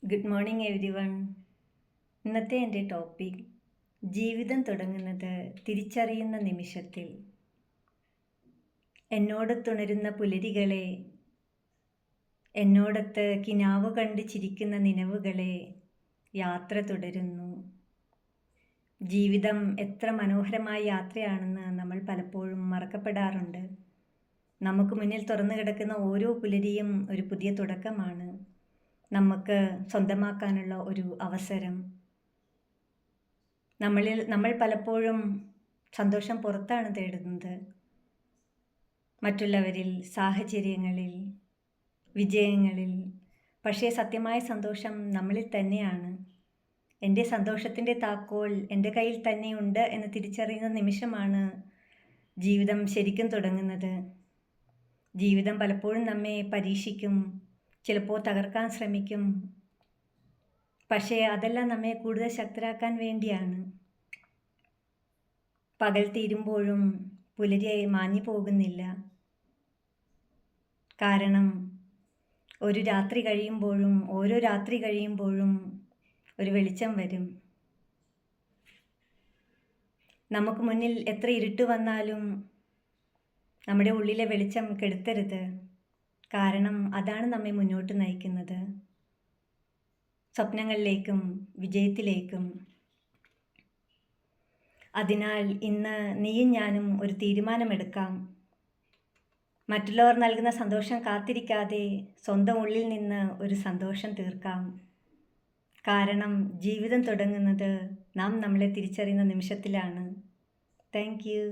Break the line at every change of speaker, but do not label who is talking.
Good morning every one. ഇന്നത്തെ എൻ്റെ topic ജീവിതം തുടങ്ങുന്നത് തിരിച്ചറിയുന്ന നിമിഷത്തിൽ. എന്നോടൊത്തുണരുന്ന പുലരികളെ, എന്നോടൊത്ത് കിനാവ് കണ്ട് ചിരിക്കുന്ന നിലവുകളെ, യാത്ര തുടരുന്നു. ജീവിതം എത്ര മനോഹരമായ യാത്രയാണെന്ന് നമ്മൾ പലപ്പോഴും മറക്കപ്പെടാറുണ്ട്. നമുക്ക് മുന്നിൽ തുറന്നു കിടക്കുന്ന ഓരോ പുലരിയും ഒരു പുതിയ തുടക്കമാണ്, നമുക്ക് സ്വന്തമാക്കാനുള്ള ഒരു അവസരം. നമ്മൾ പലപ്പോഴും സന്തോഷം പുറത്താണ് തേടുന്നത്, മറ്റുള്ളവരിൽ, സാഹചര്യങ്ങളിൽ, വിജയങ്ങളിൽ. പക്ഷേ സത്യമായ സന്തോഷം നമ്മളിൽ തന്നെയാണ്. എൻ്റെ സന്തോഷത്തിൻ്റെ താക്കോൽ എൻ്റെ കയ്യിൽ തന്നെയുണ്ട് എന്ന് തിരിച്ചറിയുന്ന നിമിഷമാണ് ജീവിതം ശരിക്കും തുടങ്ങുന്നത്. ജീവിതം പലപ്പോഴും നമ്മെ പരീക്ഷിക്കും, ചിലപ്പോൾ തകർക്കാൻ ശ്രമിക്കും. പക്ഷേ അതെല്ലാം നമ്മെ കൂടുതൽ ശക്തരാക്കാൻ വേണ്ടിയാണ്. പകൽ തീരുമ്പോഴും പുലരിയായി മാഞ്ഞു പോകുന്നില്ല. കാരണം ഓരോ രാത്രി കഴിയുമ്പോഴും ഒരു വെളിച്ചം വരും. നമുക്ക് മുന്നിൽ എത്ര ഇരുട്ട് വന്നാലും നമ്മുടെ ഉള്ളിലെ വെളിച്ചം കെടുത്തരുത്. കാരണം അതാണ് നമ്മെ മുന്നോട്ട് നയിക്കുന്നത്, സ്വപ്നങ്ങളിലേക്കും വിജയത്തിലേക്കും. അതിനാൽ ഇന്ന് നീയും ഞാനും ഒരു തീരുമാനമെടുക്കാം. മറ്റുള്ളവർ നൽകുന്ന സന്തോഷം കാത്തിരിക്കാതെ സ്വന്തം ഉള്ളിൽ നിന്ന് ഒരു സന്തോഷം തീർക്കാം. കാരണം ജീവിതം തുടങ്ങുന്നത് നാം നമ്മളെ തിരിച്ചറിയുന്ന നിമിഷത്തിലാണ്. Thank you.